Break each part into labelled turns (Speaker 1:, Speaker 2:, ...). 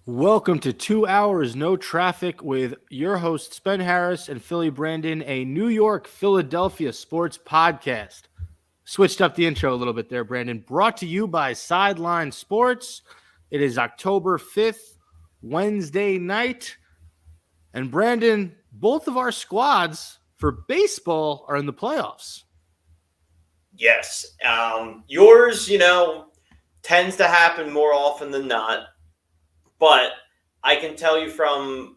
Speaker 1: Welcome to 2 Hours No Traffic with your hosts, Ben Harris and Philly Brandon, a New York, Philadelphia sports podcast. Switched up the intro a little bit there, Brandon. Brought to you by Sideline Sports. It is October 5th, Wednesday night. And Brandon, both of our squads for baseball are in the playoffs.
Speaker 2: Yes. Yours, tends to happen more often than not. But I can tell you from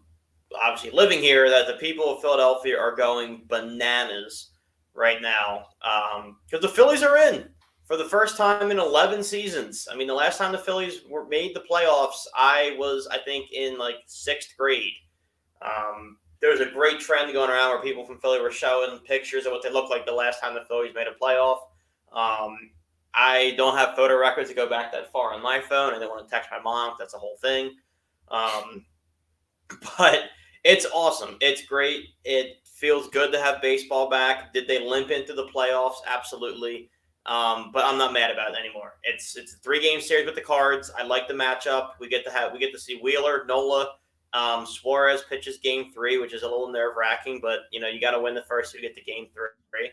Speaker 2: obviously living here that the people of Philadelphia are going bananas right now because the Phillies are in for the first time in 11 seasons. I mean, the last time the Phillies made the playoffs, I think, in like sixth grade. There was a great trend going around where people from Philly were showing pictures of what they looked like the last time the Phillies made a playoff. I don't have photo records to go back that far on my phone. I don't want to text my mom. That's a whole thing. But it's awesome. It's great. It feels good to have baseball back. Did they limp into the playoffs? Absolutely. But I'm not mad about it anymore. It's a 3-game series with the Cards. I like the matchup. We get to see Wheeler, Nola. Suarez pitches game 3, which is a little nerve-wracking, but you got to win the first to get to game 3.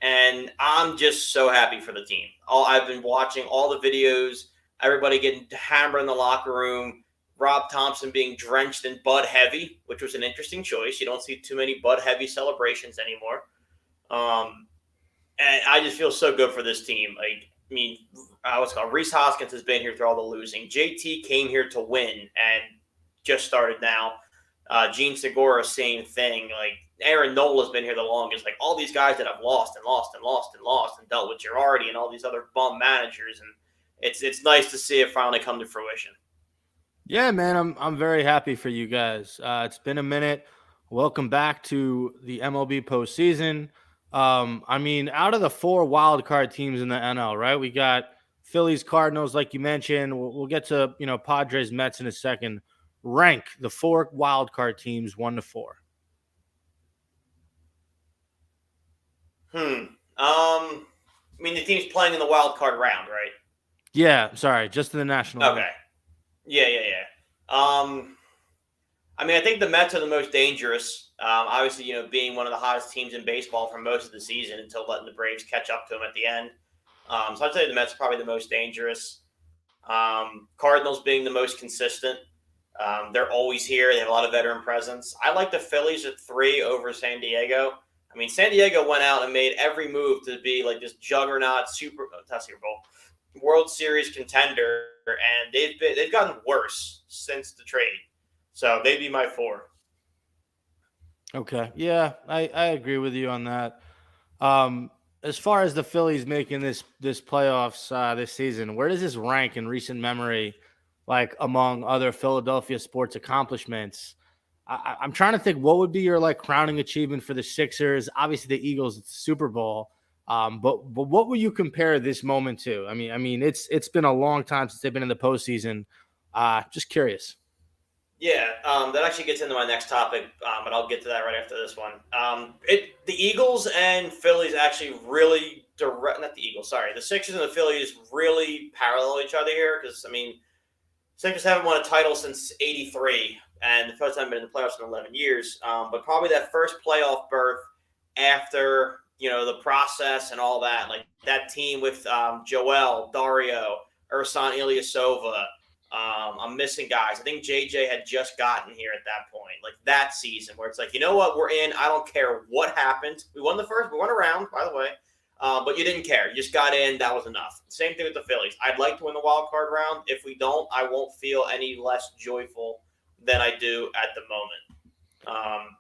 Speaker 2: And I'm just so happy for the team. I've been watching all the videos, everybody getting hammered in the locker room, Rob Thompson being drenched in Bud Heavy, which was an interesting choice. You don't see too many Bud Heavy celebrations anymore. And I just feel so good for this team. Reese Hoskins has been here through all the losing. JT came here to win and just started now. Gene Segura, same thing. Like Aaron Nola's been here the longest. Like all these guys that have lost and dealt with Girardi and all these other bum managers, and it's nice to see it finally come to fruition.
Speaker 1: Yeah, man, I'm very happy for you guys. It's been a minute. Welcome back to the MLB postseason. Out of the 4 wild card teams in the NL, right? We got Phillies, Cardinals, like you mentioned. We'll get to Padres, Mets in a second. Rank the 4 wild card teams 1 to 4.
Speaker 2: The team's playing in the wild card round, right?
Speaker 1: Yeah, sorry, just in the National League.
Speaker 2: Okay. Yeah. I think the Mets are the most dangerous. Obviously, being one of the hottest teams in baseball for most of the season until letting the Braves catch up to them at the end. So I'd say the Mets are probably the most dangerous. Cardinals being the most consistent. They're always here. They have a lot of veteran presence. I like the Phillies at 3 over San Diego. San Diego went out and made every move to be like this juggernaut Super Bowl World Series contender, and they've gotten worse since the trade. So they'd be my 4.
Speaker 1: Okay, yeah, I agree with you on that. As far as the Phillies making this playoffs this season, where does this rank in recent memory, like among other Philadelphia sports accomplishments? I'm trying to think what would be your crowning achievement for the Sixers. Obviously, the Eagles, it's the Super Bowl. But what would you compare this moment to? It's been a long time since they've been in the postseason. Just curious.
Speaker 2: Yeah, that actually gets into my next topic, but I'll get to that right after this one. The Eagles and Phillies actually really not the Eagles, sorry. The Sixers and the Phillies really parallel each other here because, Sixers haven't won a title since '83, and the first time been in the playoffs in 11 years. But probably that first playoff berth after, the process and all that, like that team with Joel, Dario, Ersan Ilyasova. I'm missing guys. I think JJ had just gotten here at that point, like that season where it's like, you know what, we're in. I don't care what happened. We won a round, by the way, but you didn't care. You just got in. That was enough. Same thing with the Phillies. I'd like to win the wild card round. If we don't, I won't feel any less joyful than I do at the moment.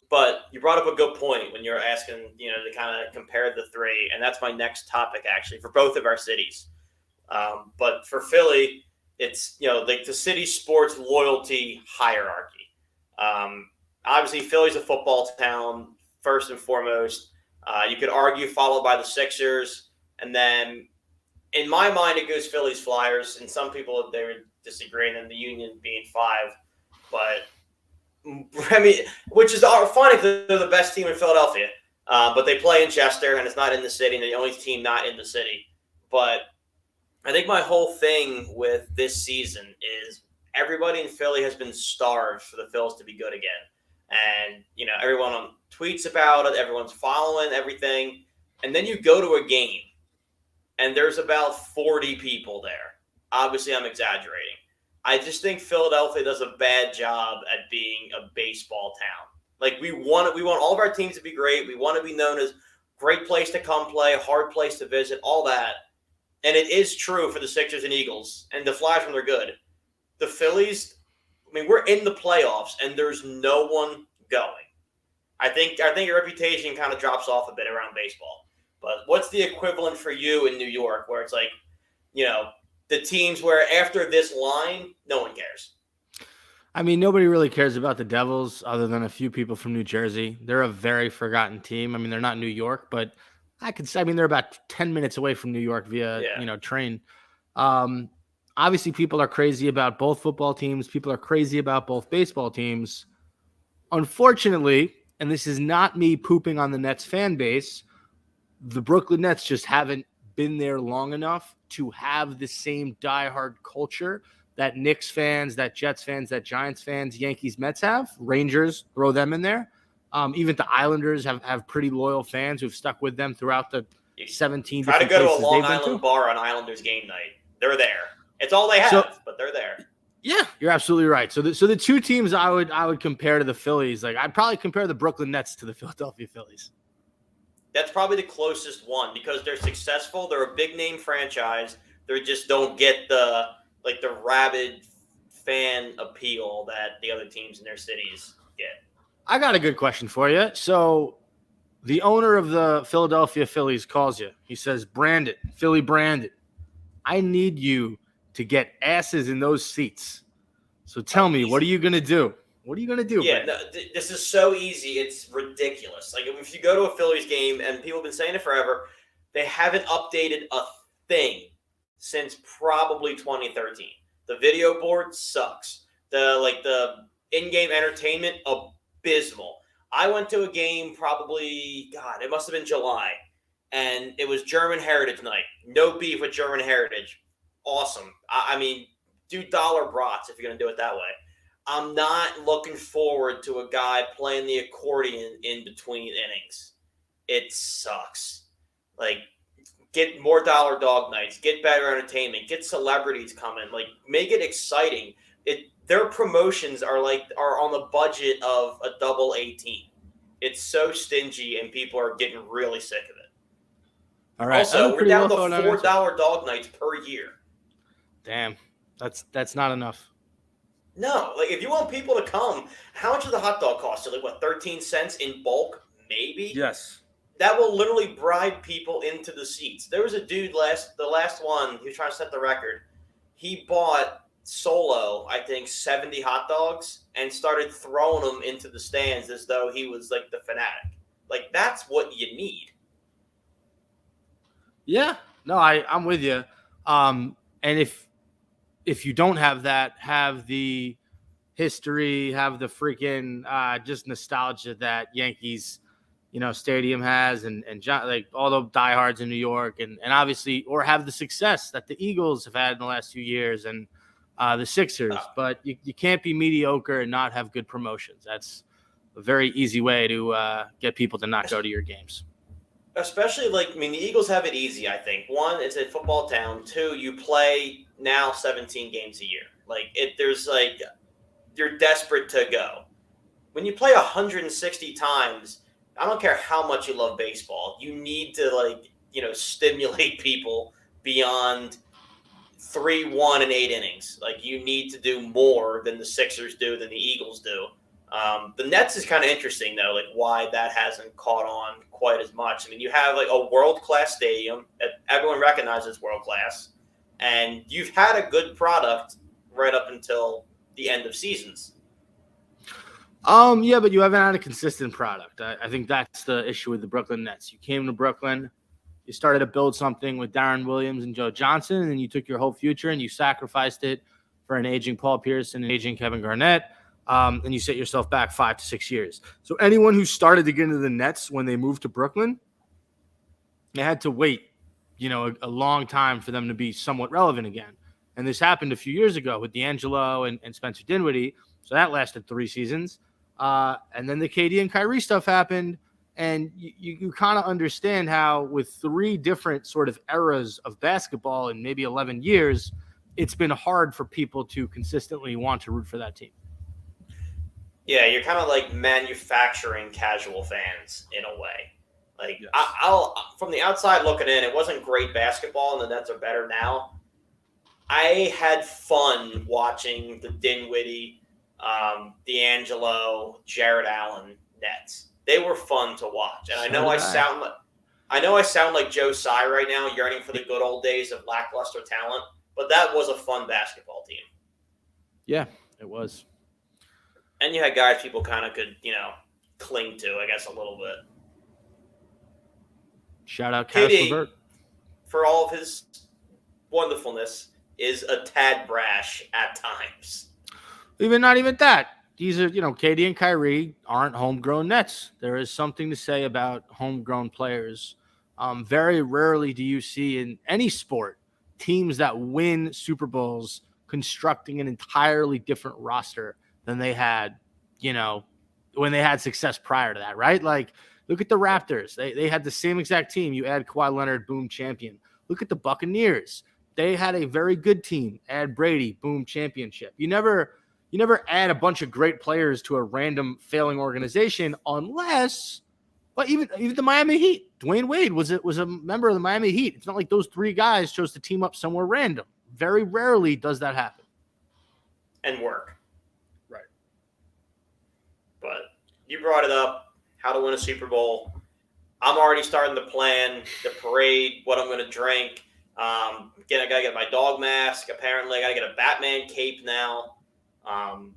Speaker 2: But you brought up a good point when you're asking, to kind of compare the 3, and that's my next topic actually for both of our cities. But for Philly, it's, the city sports loyalty hierarchy. Obviously, Philly's a football town, first and foremost. You could argue followed by the Sixers. And then, in my mind, it goes Phillies Flyers. And some people, they would disagree, and then the Union being 5. But, which is funny because they're the best team in Philadelphia. But they play in Chester, and it's not in the city, and they're the only team not in the city. But I think my whole thing with this season is everybody in Philly has been starved for the Phils to be good again. And, everyone tweets about it, everyone's following everything. And then you go to a game, and there's about 40 people there. Obviously, I'm exaggerating. I just think Philadelphia does a bad job at being a baseball town. Like, we want all of our teams to be great. We want to be known as great place to come play, hard place to visit, all that. And it is true for the Sixers and Eagles and the Flyers when they're good. The Phillies, we're in the playoffs, and there's no one going. I think your reputation kind of drops off a bit around baseball. But what's the equivalent for you in New York, where it's like, the teams where after this line, no one cares?
Speaker 1: Nobody really cares about the Devils other than a few people from New Jersey. They're a very forgotten team. They're not New York, but I could say, they're about 10 minutes away from New York via, train. Obviously, people are crazy about both football teams. People are crazy about both baseball teams. Unfortunately, and this is not me pooping on the Nets fan base, the Brooklyn Nets just haven't been there long enough to have the same diehard culture that Knicks fans, that Jets fans, that Giants fans, Yankees, Mets have. Rangers, throw them in there. Even the Islanders have pretty loyal fans who've stuck with them throughout the 17
Speaker 2: Try to
Speaker 1: different
Speaker 2: go to a
Speaker 1: places
Speaker 2: Long
Speaker 1: they've been
Speaker 2: Island
Speaker 1: to.
Speaker 2: bar on Islanders game night. They're there. It's all they have, but they're there.
Speaker 1: Yeah, you're absolutely right. So the two teams I would compare to the Phillies, like I'd probably compare the Brooklyn Nets to the Philadelphia Phillies.
Speaker 2: That's probably the closest one because they're successful. They're a big name franchise. They just don't get the rabid fan appeal that the other teams in their cities get.
Speaker 1: I got a good question for you. So the owner of the Philadelphia Phillies calls you. He says, Brandon, Philly Brandon, I need you to get asses in those seats. So tell me, what are you going to do? What are you going to do?
Speaker 2: Yeah, this is so easy. It's ridiculous. Like, if you go to a Phillies game, and people have been saying it forever, they haven't updated a thing since probably 2013. The video board sucks. The in-game entertainment, abysmal. I went to a game probably, it must have been July, and it was German Heritage Night. No beef with German Heritage. Awesome. Do dollar brats if you're going to do it that way. I'm not looking forward to a guy playing the accordion in between innings. It sucks. Like, get more dollar dog nights, get better entertainment, get celebrities coming, make it exciting. Their promotions are on the budget of a double-A team. It's so stingy, and people are getting really sick of it.
Speaker 1: All right.
Speaker 2: Also, we're down to $4 dog nights per year.
Speaker 1: Damn, that's not enough.
Speaker 2: No, if you want people to come, how much does the hot dog cost? 13 cents in bulk, maybe?
Speaker 1: Yes.
Speaker 2: That will literally bribe people into the seats. There was a dude the last one, he was trying to set the record. He bought solo, I think, 70 hot dogs and started throwing them into the stands as though he was the fanatic. That's what you need.
Speaker 1: Yeah, no, I'm with you. And if you don't have that, have the history, have the freaking just nostalgia that Yankees, stadium has, and all the diehards in New York, and obviously, or have the success that the Eagles have had in the last few years, and the Sixers. But you can't be mediocre and not have good promotions. That's a very easy way to get people to not go to your games.
Speaker 2: Especially, the Eagles have it easy, I think. One, it's a football town. Two, you play now 17 games a year. You're desperate to go. When you play 160 times, I don't care how much you love baseball, you need to, stimulate people beyond 3-1 and 8 innings. You need to do more than the Sixers do, than the Eagles do. The Nets is kind of interesting, though, why that hasn't caught on quite as much. You have a world-class stadium that everyone recognizes world-class, and you've had a good product right up until the end of seasons.
Speaker 1: Yeah, but you haven't had a consistent product. I think that's the issue with the Brooklyn Nets. You came to Brooklyn, you started to build something with Darren Williams and Joe Johnson, and then you took your whole future and you sacrificed it for an aging Paul Pierce and an aging Kevin Garnett. And you set yourself back 5 to 6 years. So anyone who started to get into the Nets when they moved to Brooklyn, they had to wait, a long time for them to be somewhat relevant again. And this happened a few years ago with D'Angelo and Spencer Dinwiddie. So that lasted 3 seasons. And then the KD and Kyrie stuff happened. And you kind of understand how with 3 different sort of eras of basketball in maybe 11 years, it's been hard for people to consistently want to root for that team.
Speaker 2: Yeah, you're kind of like manufacturing casual fans in a way. Like,
Speaker 1: Yes.
Speaker 2: I'll from the outside looking in, it wasn't great basketball, and the Nets are better now. I had fun watching the Dinwiddie, D'Angelo, Jared Allen Nets. They were fun to watch, and I know I sound like Joe Tsai right now, yearning for the good old days of lackluster talent. But that was a fun basketball team.
Speaker 1: Yeah, it was.
Speaker 2: And you had guys people kind of could, cling to, I guess, a little bit.
Speaker 1: Shout out Karis
Speaker 2: KD,
Speaker 1: LeVert.
Speaker 2: for all of his wonderfulness, is a tad brash at times.
Speaker 1: Not even that. These are, KD and Kyrie aren't homegrown Nets. There is something to say about homegrown players. Very rarely do you see in any sport teams that win Super Bowls constructing an entirely different roster than they had, when they had success prior to that, right? Like, look at the Raptors. They had the same exact team. You add Kawhi Leonard, boom, champion. Look at the Buccaneers. They had a very good team. Add Brady, boom, championship. You never add a bunch of great players to a random failing organization unless, but even the Miami Heat, Dwayne Wade was a member of the Miami Heat. It's not like those 3 guys chose to team up somewhere random. Very rarely does that happen.
Speaker 2: And work.
Speaker 1: Right.
Speaker 2: But you brought it up, how to win a Super Bowl. I'm already starting to plan the parade, what I'm going to drink. Again, I got to get my dog mask. Apparently, I got to get a Batman cape now. 4-0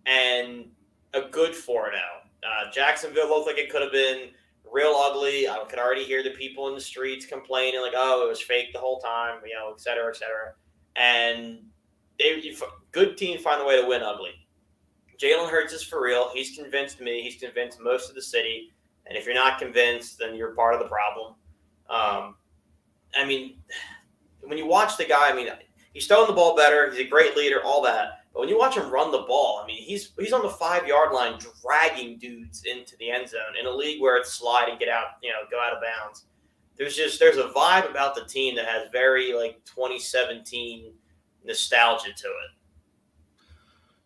Speaker 2: and a good 4-0. Jacksonville looked like it could have been real ugly. I could already hear the people in the streets complaining, like, "Oh, it was fake the whole time," et cetera, et cetera. And good teams find a way to win ugly. Jalen Hurts is for real. He's convinced me. He's convinced most of the city. And if you're not convinced, then you're part of the problem. When you watch the guy, he's throwing the ball better. He's a great leader, all that. But when you watch him run the ball, he's on the 5-yard line dragging dudes into the end zone in a league where it's slide and get out, go out of bounds. There's a vibe about the team that has very 2017 nostalgia to it.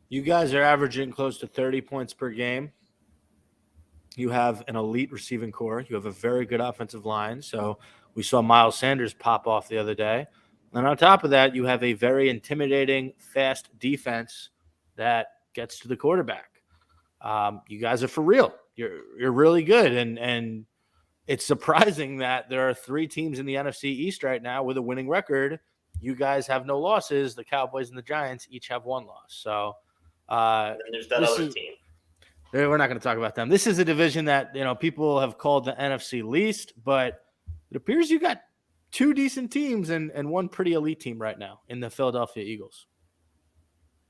Speaker 1: You guys are averaging close to 30 points per game. You have an elite receiving core. You have a very good offensive line. So we saw Miles Sanders pop off the other day. And on top of that, you have a very intimidating, fast defense that gets to the quarterback. You guys are for real. You're really good. And it's surprising that there are 3 teams in the NFC East right now with a winning record. You guys have no losses. The Cowboys and the Giants each have 1 loss. So
Speaker 2: and there's that other team.
Speaker 1: We're not going to talk about them. This is a division that, people have called the NFC least, but it appears you got 2 decent teams and 1 pretty elite team right now in the Philadelphia Eagles.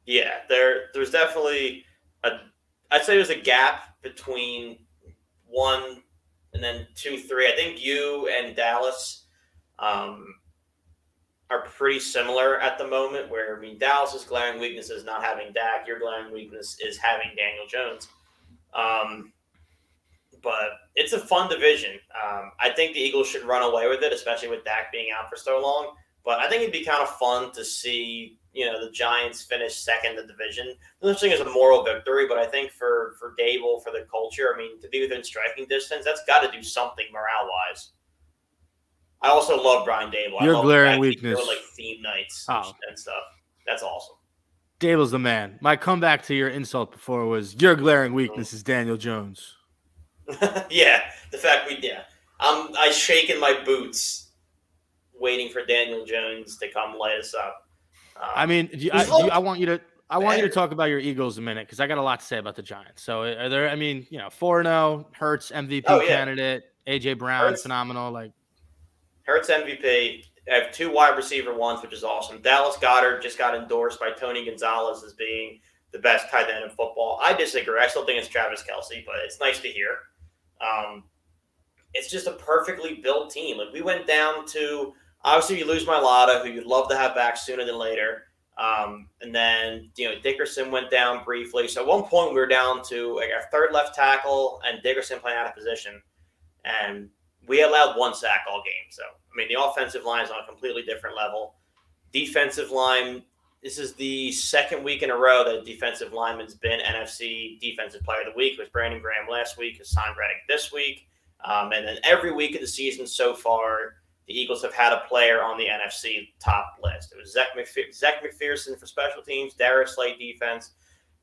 Speaker 2: Yeah, there's definitely I'd say there's a gap between 1 and then 2, 3. I think you and Dallas are pretty similar at the moment, where, Dallas's glaring weakness is not having Dak. Your glaring weakness is having Daniel Jones. But it's a fun division. I think the Eagles should run away with it, especially with Dak being out for so long. But I think it'd be kind of fun to see, the Giants finish second in the division. No such thing as a moral victory, but I think for Dable, for the culture, to be within striking distance, that's got to do something morale-wise. I also love Brian Dable.
Speaker 1: Your
Speaker 2: I love
Speaker 1: glaring weakness.
Speaker 2: Doing, theme nights and stuff. That's awesome.
Speaker 1: Dable's the man. My comeback to your insult before was your glaring weakness is Daniel Jones.
Speaker 2: Yeah, the fact I shaking my boots, waiting for Daniel Jones to come light us up.
Speaker 1: I want you to talk about your Eagles a minute because I got a lot to say about the Giants. So are there? 4-0, Hurts MVP candidate, AJ Brown phenomenal.
Speaker 2: Hurts MVP. I have 2 wide receiver ones, which is awesome. Dallas Goedert just got endorsed by Tony Gonzalez as being the best tight end in football. I disagree. I still think it's Travis Kelce, but it's nice to hear. It's just a perfectly built team. We went down to Obviously, you lose Mailata, who you'd love to have back sooner than later. And then, Dickerson went down briefly. So at one point, we were down to like our third left tackle and Dickerson playing out of position. And we allowed one sack all game. So, I mean, the offensive line is on a completely different level. Defensive line, this is the second week in a row that a defensive lineman's been NFC Defensive Player of the Week. It was Brandon Graham last week, Hassan Reddick this week. And then every week of the season so far, the Eagles have had a player on the NFC top list. It was Zach McPherson for special teams, Darius Slade defense,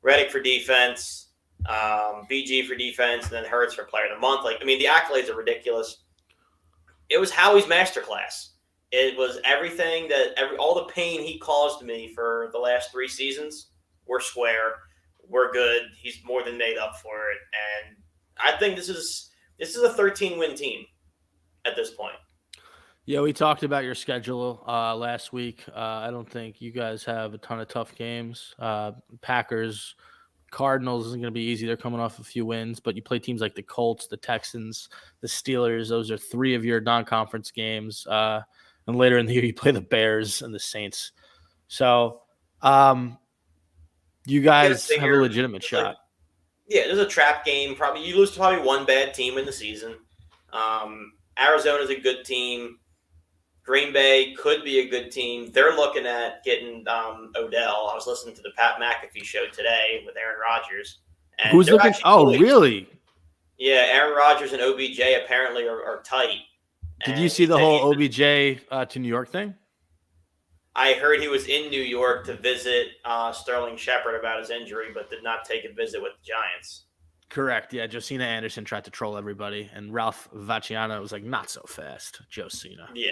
Speaker 2: Reddick for defense, BG for defense, and then Hurts for player of the month. The accolades are ridiculous. It was Howie's masterclass. It was everything all the pain he caused me for the last 3 seasons. We're square. We're good. He's more than made up for it. And I think this is a 13-win team at this point.
Speaker 1: Yeah, we talked about your schedule last week. I don't think you guys have a ton of tough games. Packers, Cardinals isn't going to be easy. They're coming off a few wins, but you play teams like the Colts, the Texans, the Steelers. Those are 3 of your non-conference games. And later in the year, you play the Bears and the Saints. So you guys have a legitimate shot.
Speaker 2: There's a trap game. You lose to probably one bad team in the season. Arizona's a good team. Green Bay could be a good team. They're looking at getting Odell. I was listening to the Pat McAfee show today with Aaron Rodgers.
Speaker 1: And who's looking? Oh, really?
Speaker 2: Yeah, Aaron Rodgers and OBJ apparently are tight.
Speaker 1: Did you see the whole OBJ to New York thing?
Speaker 2: I heard he was in New York to visit Sterling Shepard about his injury, but did not take a visit with the Giants.
Speaker 1: Correct. Yeah, Josina Anderson tried to troll everybody, and Ralph Vacciano was like, not so fast, Josina.
Speaker 2: Yeah.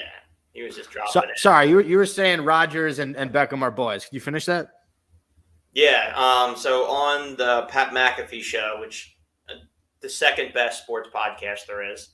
Speaker 2: He was just dropping it.
Speaker 1: Sorry, you were saying Rodgers and Beckham are boys. Can you finish that?
Speaker 2: Yeah. So on the Pat McAfee show, which the second best sports podcast there is,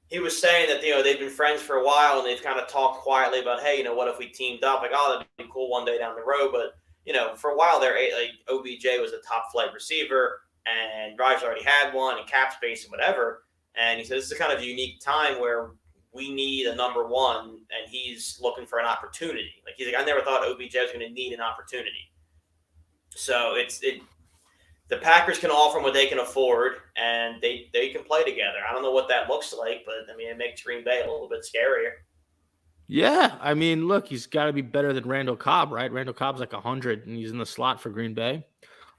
Speaker 2: he was saying that they've been friends for a while and they've kind of talked quietly about, hey, what if we teamed up? Like, oh, that'd be cool one day down the road. But for a while there, like OBJ was a top flight receiver and Rodgers already had one and cap space and whatever. And he said this is a kind of unique time where we need a number one, and he's looking for an opportunity. Like he's like, I never thought OBJ was going to need an opportunity. So the Packers can offer him what they can afford, and they can play together. I don't know what that looks like, but it makes Green Bay a little bit scarier.
Speaker 1: Yeah, look, he's got to be better than Randall Cobb, right? Randall Cobb's like 100, and he's in the slot for Green Bay.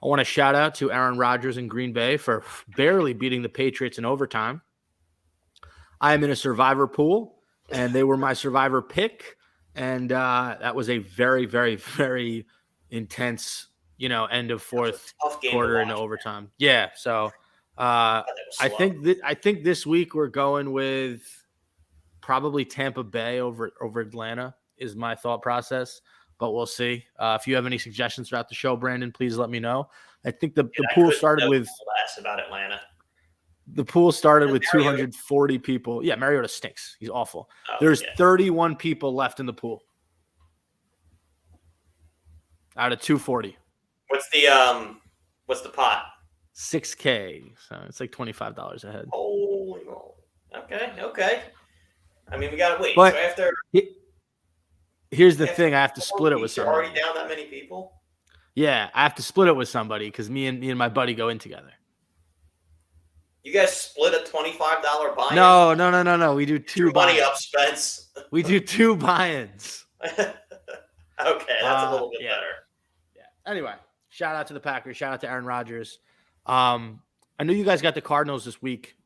Speaker 1: I want to shout out to Aaron Rodgers in Green Bay for barely beating the Patriots in overtime. I am in a survivor pool, and they were my survivor pick, and that was a very, very, very intense, end of fourth quarter into overtime. Man. Yeah, so I think this week we're going with probably Tampa Bay over Atlanta is my thought process, but we'll see. If you have any suggestions throughout the show, Brandon, please let me know. I think the pool started with
Speaker 2: less about Atlanta.
Speaker 1: The pool started with 240 people. Yeah, Mariota stinks. He's awful. There's 31 people left in the pool out of 240.
Speaker 2: What's the pot?
Speaker 1: $6K. So it's like $25 a head.
Speaker 2: Holy moly. Okay. We gotta wait.
Speaker 1: But
Speaker 2: so after
Speaker 1: here's the thing, I have to split it with somebody.
Speaker 2: You're already down that many people?
Speaker 1: Yeah, I have to split it with somebody because me and my buddy go in together.
Speaker 2: You guys split a $25 buy-in?
Speaker 1: No. We do two
Speaker 2: money up, Spence.
Speaker 1: We do 2 buy-ins.
Speaker 2: Okay, that's a little bit better.
Speaker 1: Yeah. Anyway, shout out to the Packers. Shout out to Aaron Rodgers. I know you guys got the Cardinals this week.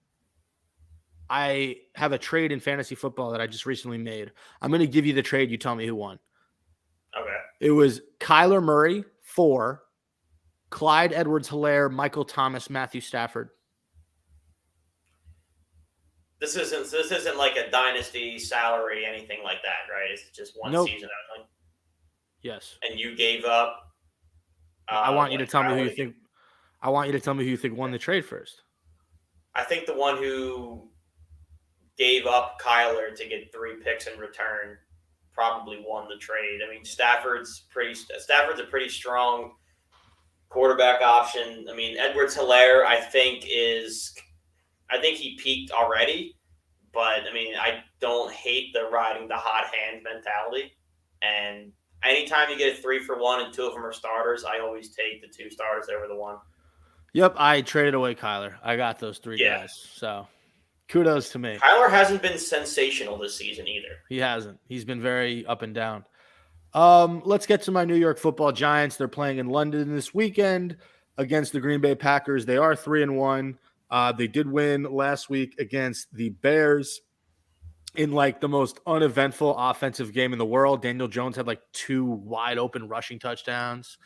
Speaker 1: I have a trade in fantasy football that I just recently made. I'm going to give you the trade. You tell me who won.
Speaker 2: Okay.
Speaker 1: It was Kyler Murray for Clyde Edwards-Helaire, Michael Thomas, Matthew Stafford.
Speaker 2: This isn't like a dynasty salary, anything like that, right? It's just one season only.
Speaker 1: Yes.
Speaker 2: And you gave up.
Speaker 1: I want you to tell me who you think. I want you to tell me who you think won the trade first.
Speaker 2: I think the one who gave up Kyler to get 3 picks in return probably won the trade. Stafford's a pretty strong quarterback option. Edwards-Helaire, I think he peaked already, But I mean, I don't hate the riding the hot hand mentality. And anytime you get a 3-for-1 and 2 of them are starters, I always take the 2 starters over the 1.
Speaker 1: Yep, I traded away Kyler. I got those 3
Speaker 2: Yeah.
Speaker 1: guys. So kudos to me.
Speaker 2: Kyler hasn't been sensational this season either.
Speaker 1: He hasn't. He's been very up and down. Let's get to my New York Football Giants. They're playing in London this weekend against the Green Bay Packers. They are 3-1. They did win last week against the Bears in like the most uneventful offensive game in the world. Daniel Jones had like 2 wide open rushing touchdowns.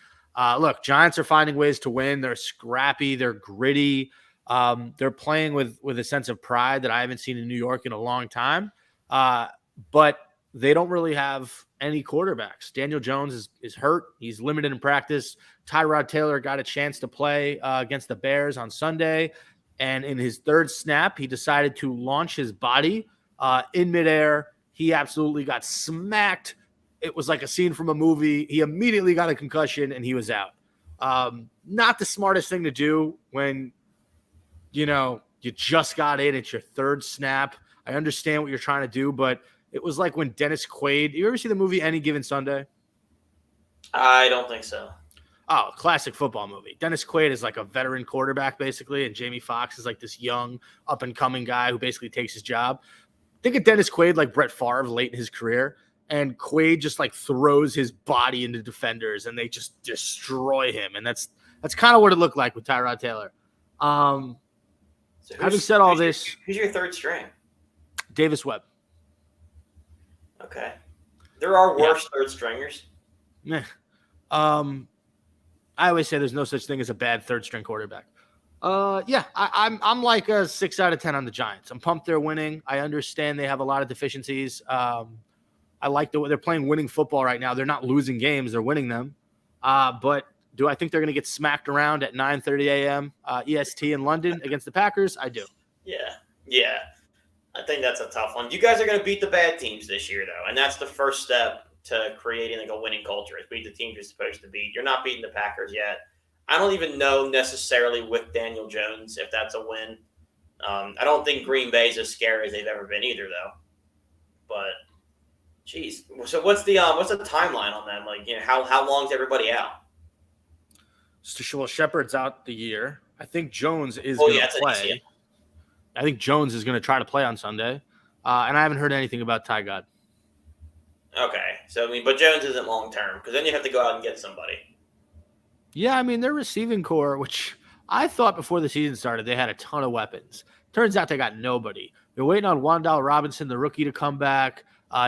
Speaker 1: Look, Giants are finding ways to win. They're scrappy. They're gritty. They're playing with a sense of pride that I haven't seen in New York in a long time. But they don't really have any quarterbacks. Daniel Jones is hurt. He's limited in practice. Tyrod Taylor got a chance to play against the Bears on Sunday. And in his 3rd snap, he decided to launch his body in midair. He absolutely got smacked. It was like a scene from a movie. He immediately got a concussion and he was out. Not the smartest thing to do when, you just got in. It's your 3rd snap. I understand what you're trying to do, but it was like when Dennis Quaid. You ever see the movie Any Given Sunday?
Speaker 2: I don't think so.
Speaker 1: Oh, classic football movie. Dennis Quaid is like a veteran quarterback, basically, and Jamie Foxx is like this young, up-and-coming guy who basically takes his job. Think of Dennis Quaid like Brett Favre late in his career, and Quaid just like throws his body into defenders, and they just destroy him. And that's kind of what it looked like with Tyrod Taylor.
Speaker 2: So
Speaker 1: having said all this,
Speaker 2: who's your 3rd string?
Speaker 1: Davis Webb.
Speaker 2: Okay. There are worse 3rd stringers.
Speaker 1: Yeah. I always say there's no such thing as a bad 3rd string quarterback. I'm like a 6 out of 10 on the Giants. I'm pumped they're winning. I understand they have a lot of deficiencies. I like the way they're playing winning football right now. They're not losing games. They're winning them. But do I think they're going to get smacked around at 9:30 a.m. EST in London against the Packers? I do.
Speaker 2: Yeah. I think that's a tough one. You guys are going to beat the bad teams this year, though, and that's the first step to creating like a winning culture is beat the teams you're supposed to beat. You're not beating the Packers yet. I don't even know necessarily with Daniel Jones if that's a win. I don't think Green Bay is as scary as they've ever been either, though. But, geez, so what's the timeline on them? Like, how long is everybody out?
Speaker 1: Well, Shepard's out the year. I think Jones is going to play. I think Jones is going to try to play on Sunday, and I haven't heard anything about Ty God.
Speaker 2: Okay, so but Jones isn't long term because then you have to go out and get somebody.
Speaker 1: Yeah, their receiving core, which I thought before the season started, they had a ton of weapons. Turns out they got nobody. They're waiting on Wan'Dale Robinson, the rookie, to come back.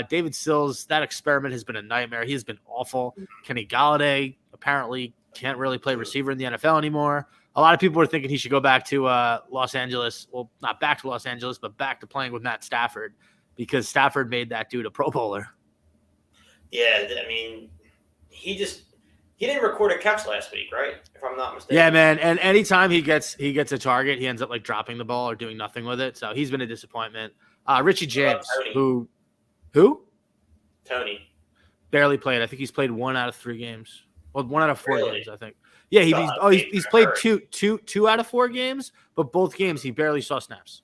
Speaker 1: David Sills, that experiment has been a nightmare. He has been awful. Kenny Galladay apparently can't really play receiver in the NFL anymore. A lot of people are thinking he should go back to Los Angeles. Well, not back to Los Angeles, but back to playing with Matt Stafford because Stafford made that dude a Pro Bowler.
Speaker 2: Yeah, he didn't record a catch last week, right? If I'm not mistaken.
Speaker 1: Yeah, man. And anytime he gets a target, he ends up like dropping the ball or doing nothing with it. So he's been a disappointment. Richie James, who
Speaker 2: Tony
Speaker 1: barely played. I think he's played 1 out of 3 games. Well, 1 out of 4 games, I think. Yeah, he's played two out of 4 games, but both games he barely saw snaps.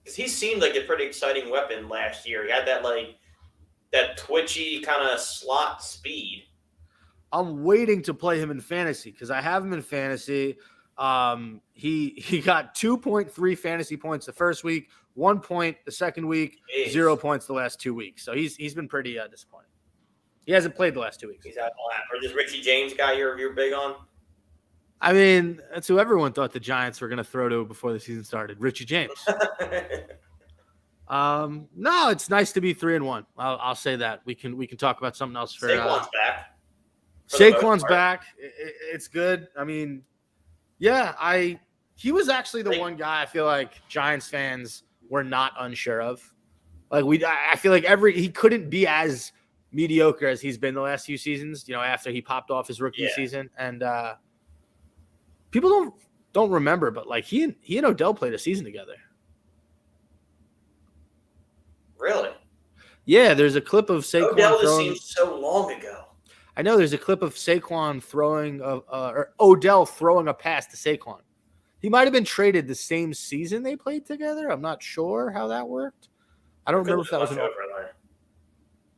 Speaker 2: He seemed like a pretty exciting weapon last year. He had that twitchy kind of slot speed.
Speaker 1: I'm waiting to play him in fantasy because I have him in fantasy. He got 2.3 fantasy points the first week, 1 point the second week, 0 points the last 2 weeks. So he's been pretty disappointing. He hasn't played the last 2 weeks.
Speaker 2: He's out or this Richie James guy you're big on?
Speaker 1: That's who everyone thought the Giants were going to throw to before the season started. Richie James. No, it's nice to be 3-1. I'll say that. We can talk about something else for
Speaker 2: Saquon's back.
Speaker 1: Saquon's back. It's good. He was actually the one guy I feel like Giants fans were not unsure of. I feel like he couldn't be as mediocre as he's been the last few seasons, after he popped off his rookie season. And people don't remember, but he and Odell played a season together.
Speaker 2: Really?
Speaker 1: Yeah, there's a clip of Saquon
Speaker 2: Odell
Speaker 1: throwing.
Speaker 2: Seems so long ago.
Speaker 1: I know there's a clip of Saquon throwing or Odell throwing a pass to Saquon. He might have been traded the same season they played together. I'm not sure how that worked. I don't remember if that was an.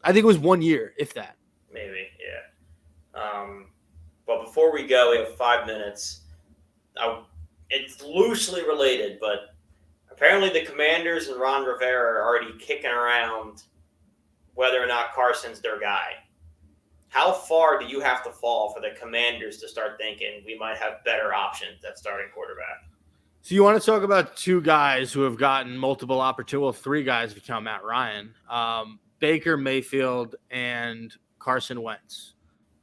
Speaker 1: I think it was 1 year, if that.
Speaker 2: Maybe, yeah. But before we go, we have 5 minutes. It's loosely related, but apparently the Commanders and Ron Rivera are already kicking around whether or not Carson's their guy. How far do you have to fall for the Commanders to start thinking we might have better options at starting quarterback?
Speaker 1: So you want to talk about two guys who have gotten multiple opportunities, well, three guys if you count Matt Ryan, Baker Mayfield and Carson Wentz.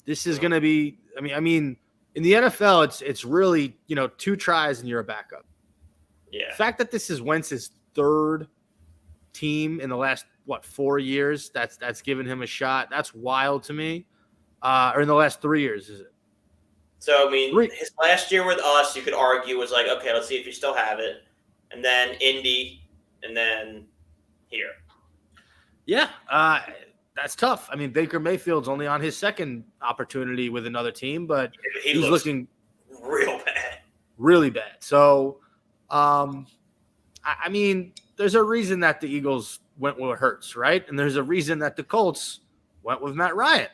Speaker 1: This is going to be, I mean, in the NFL, it's really, 2 tries and you're a backup.
Speaker 2: Yeah.
Speaker 1: The fact that this is Wentz's third team in the last, 4 years, that's given him a shot. That's wild to me. Or in the last 3 years, is it?
Speaker 2: So, his last year with us, you could argue, was like, okay, let's see if you still have it. And then Indy, and then here.
Speaker 1: Yeah, that's tough. Baker Mayfield's only on his second opportunity with another team, but he's looking
Speaker 2: real bad.
Speaker 1: Really bad. So, there's a reason that the Eagles went with Hurts, right? And there's a reason that the Colts went with Matt Ryan.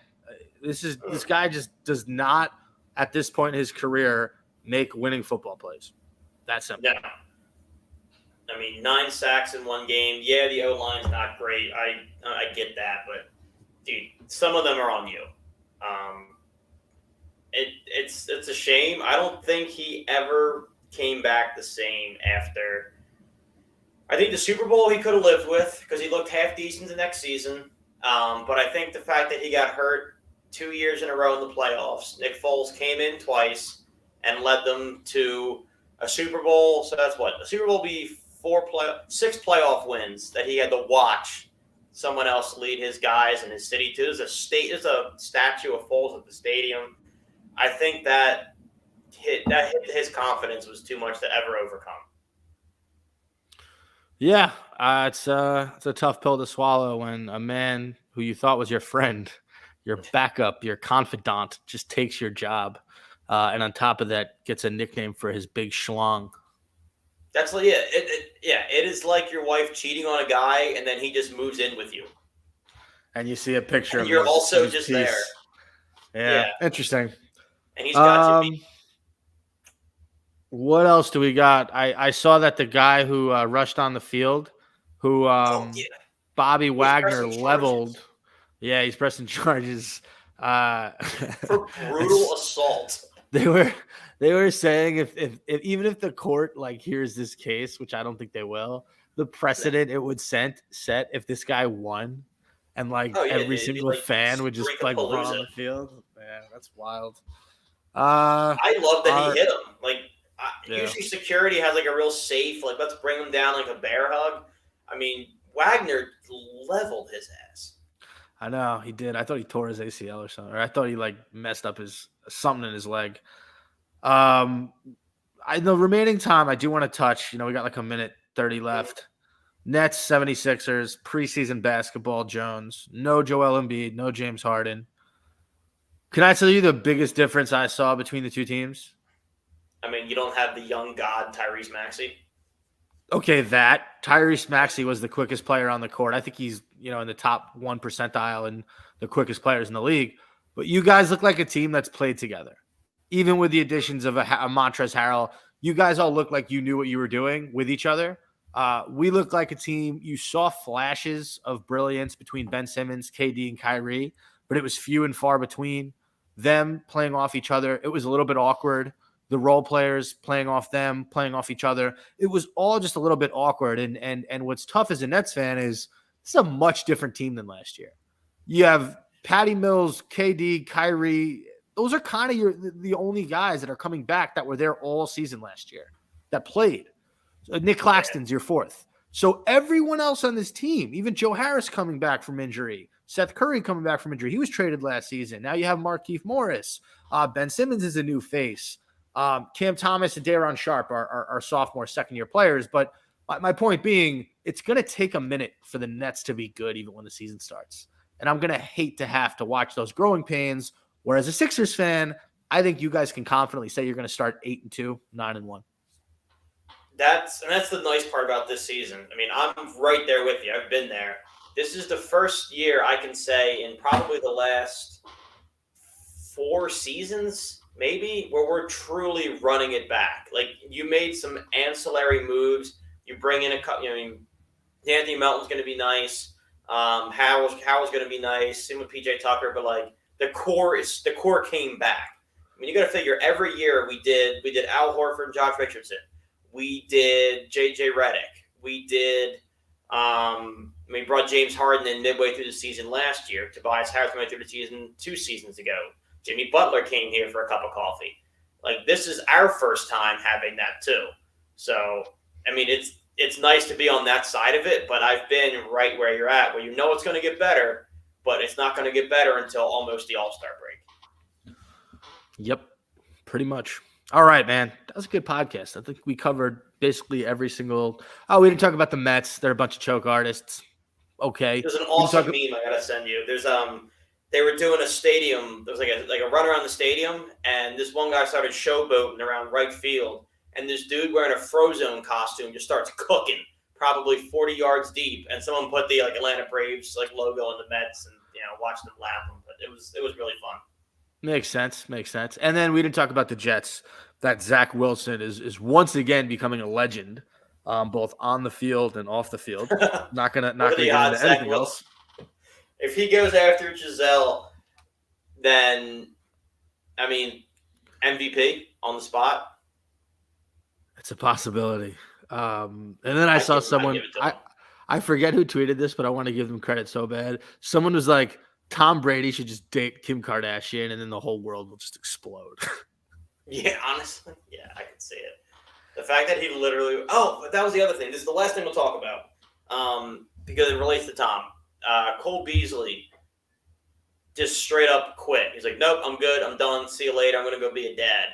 Speaker 1: This guy just does not, at this point in his career, make winning football plays. That's simple.
Speaker 2: Yeah. 9 sacks in one game. Yeah, the O-line's not great. I get that, but dude, some of them are on you. It's a shame. I don't think he ever came back the same after. I think the Super Bowl he could have lived with because he looked half decent the next season. But I think the fact that he got hurt 2 years in a row in the playoffs, Nick Foles came in twice and led them to a Super Bowl. So that's what? A Super Bowl be 6 playoff wins that he had to watch someone else lead his guys in his city to. There's a statue of Foles at the stadium. I think that hit his confidence was too much to ever overcome.
Speaker 1: Yeah, it's a tough pill to swallow when a man who you thought was your friend, your backup, your confidant, just takes your job, and on top of that, gets a nickname for his big schlong.
Speaker 2: That's like it is like your wife cheating on a guy, and then he just moves in with you,
Speaker 1: and you see a picture.
Speaker 2: And you're also just piece. There.
Speaker 1: Yeah, interesting.
Speaker 2: And he's got you.
Speaker 1: What else do we got? I saw that the guy who rushed on the field, who Bobby Wagner leveled. Yeah, he's pressing charges
Speaker 2: for brutal assault.
Speaker 1: They were saying if even if the court hears this case, which I don't think they will, the precedent it would set if this guy won, and every single fan would just run on the field. Yeah, that's wild.
Speaker 2: I love that he hit him. Usually security has a real safe, let's bring him down like a bear hug. Wagner leveled his ass.
Speaker 1: I know he did. I thought he tore his ACL or something. Or I thought he messed up something in his leg. The remaining time I do want to touch, we got a minute 30 left. Nets, 76ers, preseason basketball, Jones. No Joel Embiid, no James Harden. Can I tell you the biggest difference I saw between the two teams?
Speaker 2: You don't have the young god Tyrese Maxey.
Speaker 1: Okay, Tyrese Maxey was the quickest player on the court. I think he's, in the top 1 percentile and the quickest players in the league. But you guys look like a team that's played together. Even with the additions of a Montrezl Harrell, you guys all look like you knew what you were doing with each other. We look like a team. You saw flashes of brilliance between Ben Simmons, KD, and Kyrie, but it was few and far between them playing off each other. It was a little bit awkward. The role players playing off them, playing off each other. It was all just a little bit awkward. And what's tough as a Nets fan is this is a much different team than last year. You have Patty Mills, KD, Kyrie. Those are kind of the only guys that are coming back that were there all season last year that played. Nick Claxton's your fourth. So everyone else on this team, even Joe Harris coming back from injury, Seth Curry coming back from injury. He was traded last season. Now you have Markieff Morris. Ben Simmons is a new face. Cam Thomas and Daron Sharp are sophomore, second-year players. But my point being, it's going to take a minute for the Nets to be good even when the season starts. And I'm going to hate to have to watch those growing pains. Whereas a Sixers fan, I think you guys can confidently say you're going to start 8-2, 9-1.
Speaker 2: that's the nice part about this season. I mean, I'm right there with you. I've been there. This is the first year I can say in probably the last 4 seasons, maybe, where we're truly running it back. Like, you made some ancillary moves. You bring in I mean, Anthony Melton's going to be nice. Howell's going to be nice. Same with PJ Tucker, but like the core came back. I mean, you got to figure every year we did Al Horford and Josh Richardson. We did JJ Redick. We did. We brought James Harden in midway through the season last year. Tobias Harris midway through the season 2 seasons ago. Jimmy Butler came here for a cup of coffee. Like, this is our first time having that too. So, I mean, it's nice to be on that side of it, but I've been right where you're at, where you know it's going to get better, but it's not going to get better until almost the All-Star break.
Speaker 1: Yep, pretty much. All right, man. That was a good podcast. I think we covered basically every single – we didn't talk about the Mets. They're a bunch of choke artists. Okay.
Speaker 2: There's an awesome meme I got to send you. There's they were doing a stadium. There was like a run around the stadium, and this one guy started showboating around right field, and this dude wearing a Frozone costume just starts cooking, probably 40 yards deep, and someone put the Atlanta Braves logo on the Mets, and watched them laugh. But it was really fun.
Speaker 1: Makes sense. And then we didn't talk about the Jets. That Zach Wilson is once again becoming a legend, both on the field and off the field. Not gonna get into anything else.
Speaker 2: If he goes after Giselle, then I mean, MVP on the spot.
Speaker 1: It's a possibility. And then I saw someone. I forget who tweeted this, but I want to give them credit so bad. Someone was like, Tom Brady should just date Kim Kardashian, and then the whole world will just explode.
Speaker 2: Yeah, honestly. Yeah, I can see it. The fact that he literally – but that was the other thing. This is the last thing we'll talk about because it relates to Tom. Cole Beasley just straight up quit. He's like, nope, I'm good. I'm done. See you later. I'm going to go be a dad.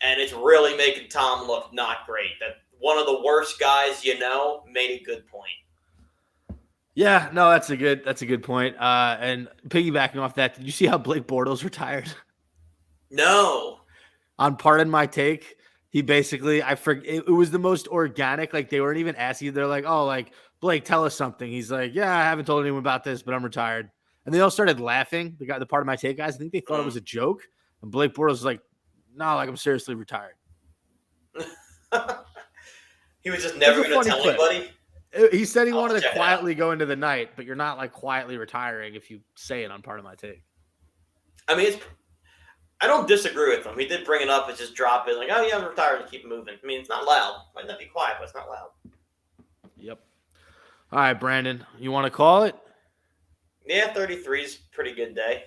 Speaker 2: And it's really making Tom look not great. That one of the worst guys made a good point.
Speaker 1: Yeah, no, that's a good point. And piggybacking off that, did you see how Blake Bortles retired?
Speaker 2: No.
Speaker 1: On Pardon My Take, he basically, it was the most organic. Like, they weren't even asking. They're like, oh, like, Blake, tell us something. He's like, yeah, I haven't told anyone about this, but I'm retired. And they all started laughing. The Pardon My Take guys, I think they thought it was a joke. And Blake Bortles was like, no, like, I'm seriously retired.
Speaker 2: He was just never going to tell anybody.
Speaker 1: He said he wanted to quietly go into the night, but you're not like quietly retiring if you say it on Pardon My Take.
Speaker 2: I mean, I don't disagree with him. He did bring it up and just drop it like, oh yeah, I'm retired and keep moving. I mean, it's not loud. Might not be quiet, but it's not loud.
Speaker 1: Yep. All right, Brandon, you want to call it?
Speaker 2: Yeah, 33 is a pretty good day.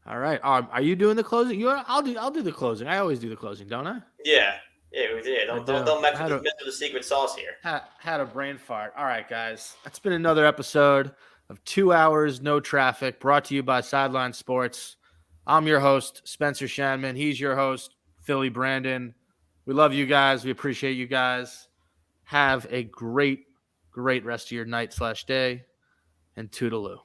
Speaker 1: All right. Are you doing the closing? I'll do the closing. I always do the closing, don't I?
Speaker 2: Yeah. Yeah, don't mess with the secret sauce here.
Speaker 1: Had a brain fart. All right, guys. That's been another episode of 2 hours, no traffic, brought to you by Sideline Sports. I'm your host, Spencer Shanman. He's your host, Philly Brandon. We love you guys. We appreciate you guys. Have a great rest of your night/day, and toodaloo.